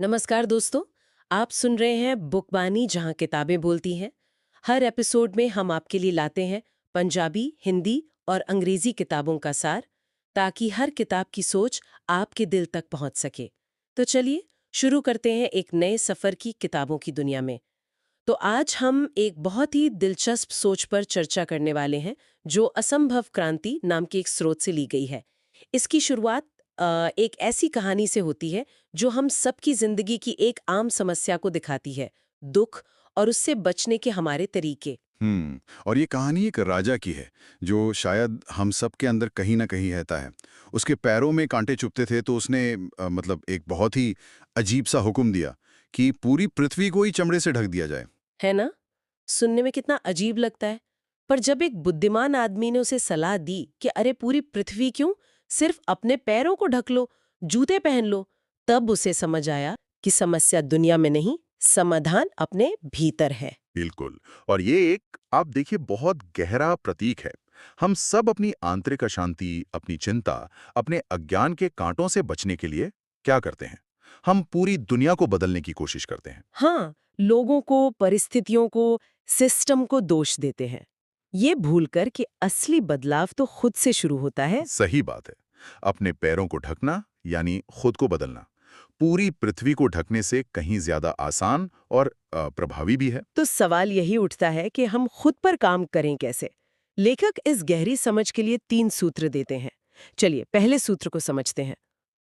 नमस्कार दोस्तों। आप सुन रहे हैं बुकबानी, जहां किताबें बोलती हैं। हर एपिसोड में हम आपके लिए लाते हैं पंजाबी, हिंदी और अंग्रेजी किताबों का सार, ताकि हर किताब की सोच आपके दिल तक पहुंच सके। तो चलिए शुरू करते हैं एक नए सफर की किताबों की दुनिया में। तो आज हम एक बहुत ही दिलचस्प सोच पर चर्चा करने वाले हैं, जो असंभव क्रांति नाम के एक स्रोत से ली गई है। इसकी शुरुआत एक ऐसी कहानी से होती है जो हम सबकी जिंदगी की एक आम समस्या को दिखाती है, दुख और उससे बचने के हमारे तरीके। और ये कहानी एक राजा की है जो शायद हम सब के अंदर कहीं ना कहीं रहता है। उसके पैरों में कांटे चुभते थे तो उसने मतलब एक बहुत ही अजीब सा हुक्म दिया कि पूरी पृथ्वी को ही चमड़े से ढक दिया जाए। है ना? सुनने में कितना अजीब लगता है। पर जब एक बुद्धिमान आदमी ने उसे सलाह दी कि अरे पूरी पृथ्वी क्यों, सिर्फ अपने पैरों को ढक लो, जूते पहन लो, तब उसे समझ आया कि समस्या दुनिया में नहीं, समाधान अपने भीतर है। बिल्कुल। और ये एक आप देखिए बहुत गहरा प्रतीक है। हम सब अपनी आंतरिक अशांति, अपनी चिंता, अपने अज्ञान के कांटों से बचने के लिए क्या करते हैं? हम पूरी दुनिया को बदलने की कोशिश करते हैं। हाँ, लोगों को, परिस्थितियों को, सिस्टम को दोष देते हैं, ये भूलकर कि असली बदलाव तो खुद से शुरू होता है। सही बात है। अपने पैरों को ढकना यानी खुद को बदलना पूरी पृथ्वी को ढकने से कहीं ज्यादा आसान और प्रभावी भी है। तो सवाल यही उठता है कि हम खुद पर काम करें कैसे। लेखक इस गहरी समझ के लिए 3 सूत्र देते हैं। चलिए पहले सूत्र को समझते हैं।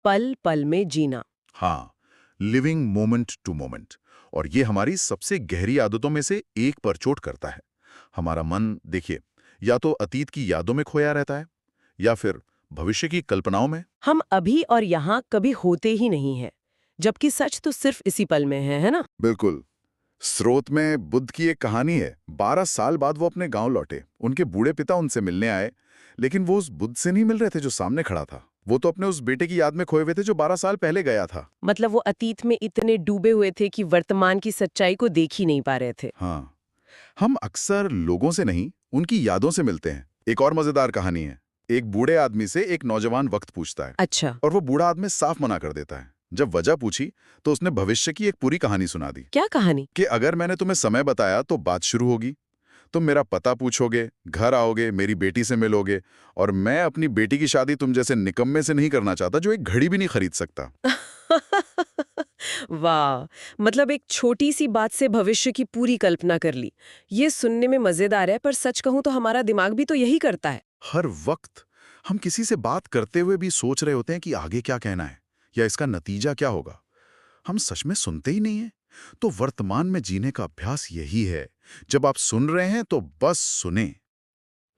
पल पल में जीना। हाँ, लिविंग मोमेंट टू मोमेंट। और ये हमारी सबसे गहरी आदतों में से एक पर चोट करता है। हमारा मन देखिए, या तो अतीत की यादों में खोया रहता है या फिर भविष्य की कल्पनाओं में। हम अभी और यहाँ कभी होते ही नहीं हैं, जबकि सच तो सिर्फ इसी पल में है ना? बिल्कुल। स्रोत में बुद्ध की एक कहानी है। 12 साल बाद वो अपने गांव लौटे। उनके बूढ़े पिता उनसे मिलने आए, लेकिन वो उस बुद्ध से नहीं मिल रहे थे जो सामने खड़ा था। वो तो अपने उस बेटे की याद में खोए हुए थे जो 12 साल पहले गया था। मतलब वो अतीत में इतने डूबे हुए थे कि वर्तमान की सच्चाई को देख ही नहीं पा रहे थे। हाँ, हम अक्सर लोगों से नहीं, उनकी यादों से मिलते हैं। एक और मजेदार कहानी है। एक बूढ़े आदमी से एक नौजवान वक्त पूछता है अच्छा। और वो बूढ़ा आदमी साफ मना कर देता है। जब वजह पूछी तो उसने भविष्य की एक पूरी कहानी सुना दी क्या कहानी? कि अगर मैंने तुम्हें समय बताया तो बात शुरू होगी, तुम मेरा पता पूछोगे, घर आओगे, मेरी बेटी से मिलोगे, और मैं अपनी बेटी की शादी तुम जैसे निकम्मे से नहीं करना चाहता जो एक घड़ी भी नहीं खरीद सकता। वाह! मतलब एक छोटी सी बात से भविष्य की पूरी कल्पना कर ली। ये सुनने में मजेदार है, पर सच कहूं तो हमारा दिमाग भी तो यही करता है। हर वक्त हम किसी से बात करते हुए भी सोच रहे होते हैं कि आगे क्या कहना है या इसका नतीजा क्या होगा। हम सच में सुनते ही नहीं हैं। तो वर्तमान में जीने का अभ्यास यही है। जब आप सुन रहे हैं तो बस सुने।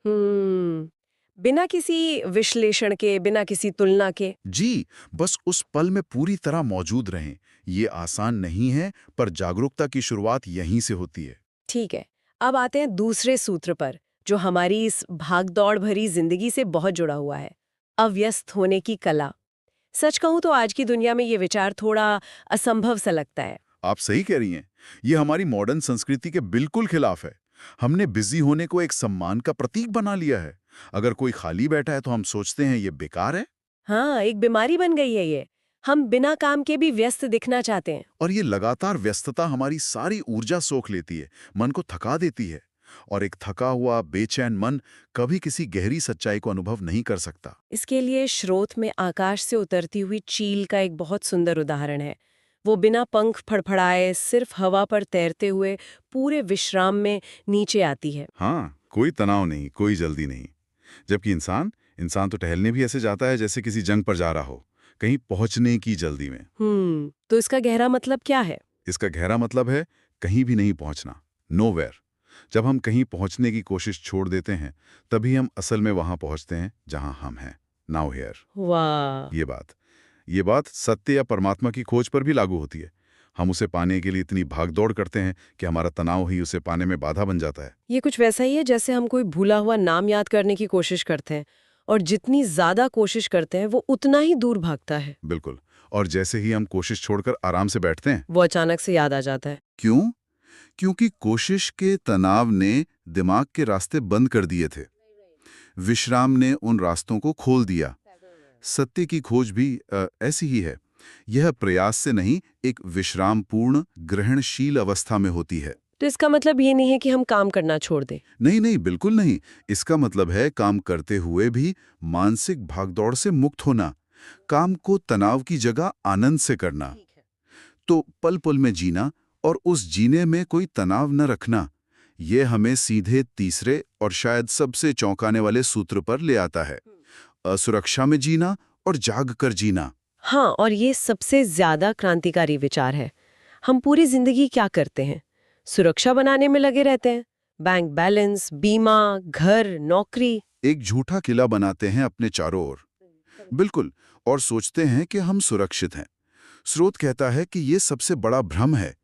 हम्म, बिना किसी विश्लेषण के, बिना किसी तुलना के। जी, बस उस पल में पूरी तरह मौजूद रहें। ये आसान नहीं है, पर जागरूकता की शुरुआत यहीं से होती है। ठीक है। अब आते हैं दूसरे सूत्र पर, जो हमारी इस भागदौड़ भरी जिंदगी से बहुत जुड़ा हुआ है। अव्यस्त होने की कला। सच कहूं तो आज की दुनिया में ये विचार थोड़ा असंभव सा लगता है। आप सही कह रही हैं। ये हमारी मॉडर्न संस्कृति के बिल्कुल खिलाफ है। हमने बिजी होने को एक सम्मान का प्रतीक बना लिया है। अगर कोई खाली बैठा है तो हम सोचते हैं ये बेकार है। हाँ, एक बीमारी बन गई है ये। हम बिना काम के भी व्यस्त दिखना चाहते हैं। और ये लगातार व्यस्तता हमारी सारी ऊर्जा सोख लेती है, मन को थका देती है। और एक थका हुआ बेचैन मन कभी किसी गहरी सच्चाई को अनुभव नहीं कर सकता। इसके लिए स्रोत में आकाश से उतरती हुई चील का एक बहुत सुंदर उदाहरण है। वो बिना पंख फड़फड़ाए, सिर्फ हवा पर तैरते हुए पूरे विश्राम में नीचे आती है। हाँ, कोई तनाव नहीं, कोई जल्दी नहीं। जबकि इंसान इंसान तो टहलने भी ऐसे जाता है जैसे किसी जंग पर जा रहा हो, कहीं पहुंचने की जल्दी में। तो इसका गहरा मतलब क्या है? इसका गहरा मतलब है कहीं भी नहीं पहुंचना, नोवेयर। जब हम कहीं पहुंचने की कोशिश छोड़ देते हैं, तभी हम असल में वहां पहुंचते हैं जहां हम हैं, नाउ हियर। वाह! ये बात सत्य या परमात्मा की खोज पर भी लागू होती है। हम उसे पाने के लिए इतनी भागदौड़ करते हैं कि हमारा तनाव ही उसे पाने में बाधा बन जाता है। ये कुछ वैसा ही है जैसे हम कोई भूला हुआ नाम याद करने की कोशिश करते हैं, और जितनी ज्यादा कोशिश करते हैं वो उतना ही दूर भागता है। बिल्कुल। और जैसे ही हम कोशिश छोड़कर आराम से बैठते हैं। वो अचानक से याद आ जाता है। क्यों? क्योंकि कोशिश के तनाव ने दिमाग के रास्ते बंद कर दिए थे। विश्राम ने उन रास्तों को खोल दिया। सत्य की खोज भी ऐसी ही है। यह प्रयास से नहीं, एक विश्रामपूर्ण ग्रहणशील अवस्था में होती है। तो इसका मतलब ये नहीं है कि हम काम करना छोड़ दें। नहीं नहीं, बिल्कुल नहीं। इसका मतलब है काम करते हुए भी मानसिक भागदौड़ से मुक्त होना, काम को तनाव की जगह आनंद से करना। तो पल पल में जीना और उस जीने में कोई तनाव न रखना, ये हमें सीधे तीसरे और शायद सबसे चौंकाने वाले सूत्र पर ले आता है, असुरक्षा में जीना और जाग कर जीना। हाँ, और ये सबसे ज्यादा क्रांतिकारी विचार है। हम पूरी जिंदगी क्या करते हैं? सुरक्षा बनाने में लगे रहते हैं। बैंक बैलेंस, बीमा, घर, नौकरी। एक झूठा किला बनाते हैं अपने चारों ओर। बिल्कुल। और सोचते हैं कि हम सुरक्षित हैं। स्रोत कहता है कि ये सबसे बड़ा भ्रम है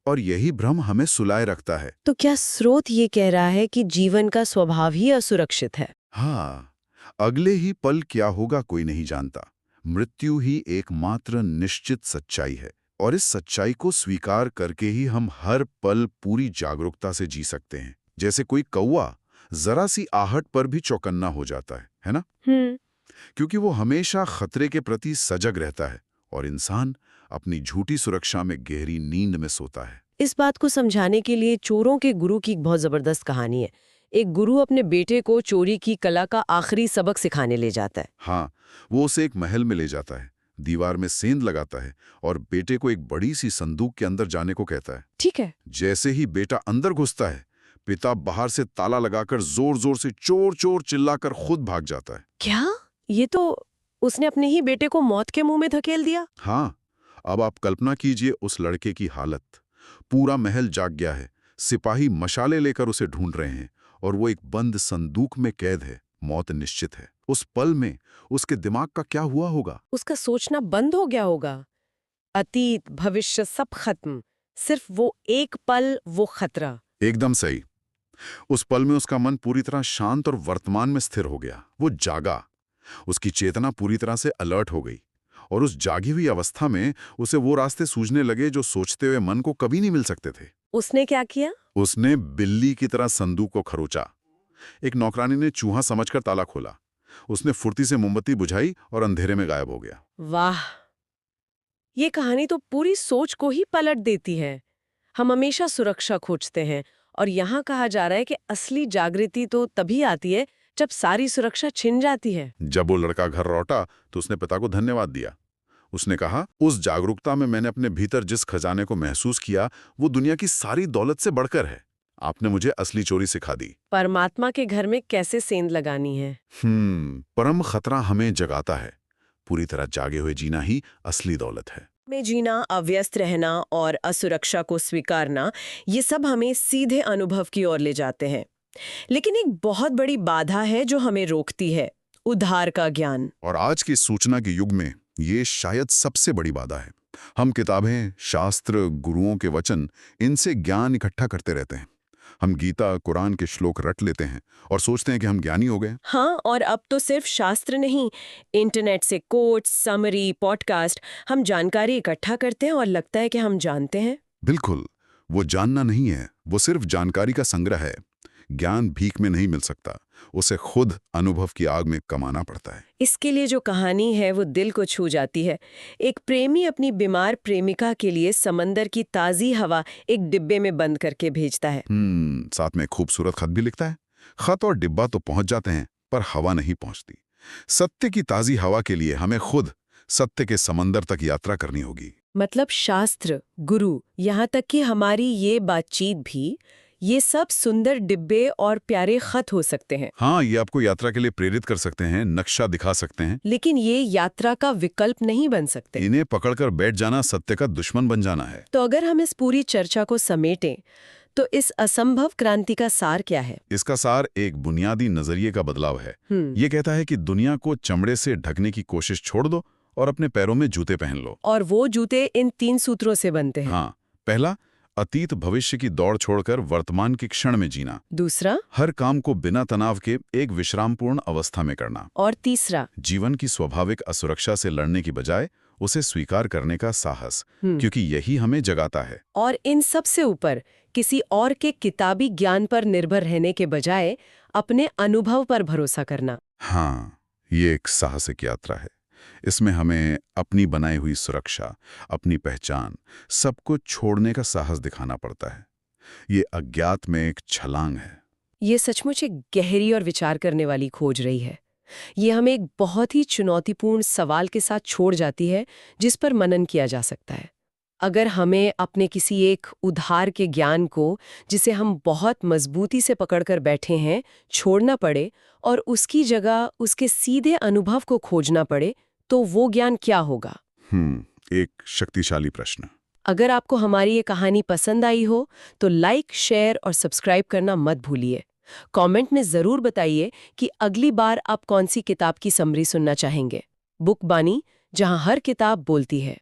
और यही भ्रम हमें सुलाए रखता है। तो क्या स्रोत ये कह रहा है कि जीवन का स्वभाव ही असुरक्षित है? हाँ, अगले ही पल क्या होगा कोई नहीं जानता। मृत्यु ही एकमात्र निश्चित सच्चाई है और इस सच्चाई को स्वीकार करके ही हम हर पल पूरी जागरूकता से जी सकते हैं। जैसे कोई कौवा जरा सी आहट पर भी चौकन्ना हो जाता है ना? क्योंकि वो हमेशा खतरे के प्रति सजग रहता है और इंसान अपनी झूठी सुरक्षा में गहरी नींद में सोता है। इस बात को समझाने के लिए चोरों के गुरु की एक बहुत जबरदस्त कहानी है। एक गुरु अपने बेटे को चोरी की कला का आखिरी सबक सिखाने ले जाता है। हाँ, वो उसे एक महल में ले जाता है, दीवार में सेंध लगाता है और बेटे को एक बड़ी सी संदूक के अंदर जाने को कहता है। ठीक है। जैसे ही बेटा अंदर घुसता है, पिता बाहर से ताला लगाकर जोर जोर से चोर चोर चिल्लाकर खुद भाग जाता है। क्या? ये तो उसने अपने ही बेटे को मौत के मुंह में धकेल दिया। हाँ, अब आप कल्पना कीजिए उस लड़के की हालत। पूरा महल जाग गया है, सिपाही मशाले लेकर उसे ढूंढ रहे हैं और वो एक बंद संदूक में कैद है। मौत निश्चित है। उस पल में उसके दिमाग का क्या हुआ होगा? उसका सोचना बंद हो गया होगा। अतीत, भविष्य सब खत्म। सिर्फ वो एक पल, वो खतरा। एकदम सही। उस पल में उसका मन पूरी तरह शांत और वर्तमान में स्थिर हो गया। वो जागा, उसकी चेतना पूरी तरह से अलर्ट हो गई और उस जागी हुई अवस्था में उसे वो रास्ते सूझने लगे जो सोचते हुए मन को कभी नहीं मिल सकते थे। उसने क्या किया? उसने बिल्ली की तरह संदूक को खरोचा। एक नौकरानी ने चूहा समझकर ताला खोला। उसने फुर्ती से मोमबत्ती बुझाई और अंधेरे में गायब हो गया। वाह, ये कहानी तो पूरी सोच को ही पलट देती है। हम हमेशा सुरक्षा खोजते हैं और यहाँ कहा जा रहा है कि असली जागृति तो तभी आती है जब सारी सुरक्षा छिन जाती है। जब वो लड़का घर लौटा तो उसने पिता को धन्यवाद दिया। उसने कहा, उस जागरूकता में मैंने अपने भीतर जिस खजाने को महसूस किया वो दुनिया की सारी दौलत से बढ़कर है। आपने मुझे असली चोरी सिखा दी। परमात्मा के घर में कैसे सेंध लगानी है। परम खतरा हमें जगाता है। पूरी तरह जागे हुए जीना ही असली दौलत है। में जीना, अव्यस्त रहना और असुरक्षा को स्वीकारना, ये सब हमें सीधे अनुभव की ओर ले जाते हैं। लेकिन एक बहुत बड़ी बाधा है जो हमें रोकती है, उद्धार का ज्ञान। और आज की सूचना के युग में ये शायद सबसे बड़ी बाधा है। हम किताबें, शास्त्र, गुरुओं के वचन, इनसे ज्ञान इकट्ठा करते रहते हैं। हम गीता, कुरान के श्लोक रट लेते हैं और सोचते हैं कि हम ज्ञानी हो गए। हाँ, और अब तो सिर्फ शास्त्र नहीं, इंटरनेट से कोट्स, समरी, पॉडकास्ट, हम जानकारी इकट्ठा करते हैं और लगता है कि हम जानते हैं। बिल्कुल, वो जानना नहीं है, वो सिर्फ जानकारी का संग्रह है। ज्ञान भीख में नहीं मिल सकता, उसे खुद अनुभव की आग में कमाना पड़ता है। इसके लिए जो कहानी है वो दिल को छू जाती है। एक प्रेमी अपनी बीमार प्रेमिका के लिए समंदर की ताज़ी हवा एक डिब्बे में बंद करके भेजता है। साथ में खूबसूरत खत भी लिखता है। खत और डिब्बा तो पहुंच जाते हैं, पर हवा नहीं पहुंचती। सत्य की ताज़ी हवा के लिए हमें खुद सत्य के समंदर तक यात्रा करनी होगी। मतलब शास्त्र, गुरु, यहाँ तक कि हमारी ये बातचीत भी, ये सब सुंदर डिब्बे और प्यारे खत हो सकते हैं। हाँ, ये आपको यात्रा के लिए प्रेरित कर सकते हैं, नक्शा दिखा सकते हैं, लेकिन ये यात्रा का विकल्प नहीं बन सकते। इन्हें पकड़कर बैठ जाना सत्य का दुश्मन बन जाना है। तो अगर हम इस पूरी चर्चा को समेटें, तो इस असंभव क्रांति का सार क्या है? इसका सार एक बुनियादी नजरिए का बदलाव है। ये कहता है कि दुनिया को चमड़े से ढकने की कोशिश छोड़ दो और अपने पैरों में जूते पहन लो। और वो जूते इन 3 सूत्रों से बनते हैं। हाँ, पहला, अतीत भविष्य की दौड़ छोड़कर वर्तमान के क्षण में जीना। दूसरा, हर काम को बिना तनाव के एक विश्रामपूर्ण अवस्था में करना। और तीसरा, जीवन की स्वाभाविक असुरक्षा से लड़ने की बजाय उसे स्वीकार करने का साहस, क्योंकि यही हमें जगाता है। और इन सब से ऊपर किसी और के किताबी ज्ञान पर निर्भर रहने के बजाय अपने अनुभव पर भरोसा करना। हाँ, ये एक साहसिक यात्रा है, इसमें हमें अपनी बनाई हुई सुरक्षा, अपनी पहचान, सब कुछ छोड़ने का साहस दिखाना पड़ता है। ये अज्ञात में एक छलांग है। ये सचमुच एक गहरी और विचार करने वाली खोज रही है। ये हमें एक बहुत ही चुनौतीपूर्ण सवाल के साथ छोड़ जाती है, जिस पर मनन किया जा सकता है। अगर हमें अपने किसी एक उधार के ज्ञान को, जिसे हम बहुत मजबूती से पकड़कर बैठे हैं, छोड़ना पड़े और उसकी जगह उसके सीधे अनुभव को खोजना पड़े, तो वो ज्ञान क्या होगा? एक शक्तिशाली प्रश्न। अगर आपको हमारी ये कहानी पसंद आई हो, तो लाइक, शेयर और सब्सक्राइब करना मत भूलिए। कमेंट में ज़रूर बताइए कि अगली बार आप कौन सी किताब की समरी सुनना चाहेंगे। बुक बानी, जहां हर किताब बोलती है।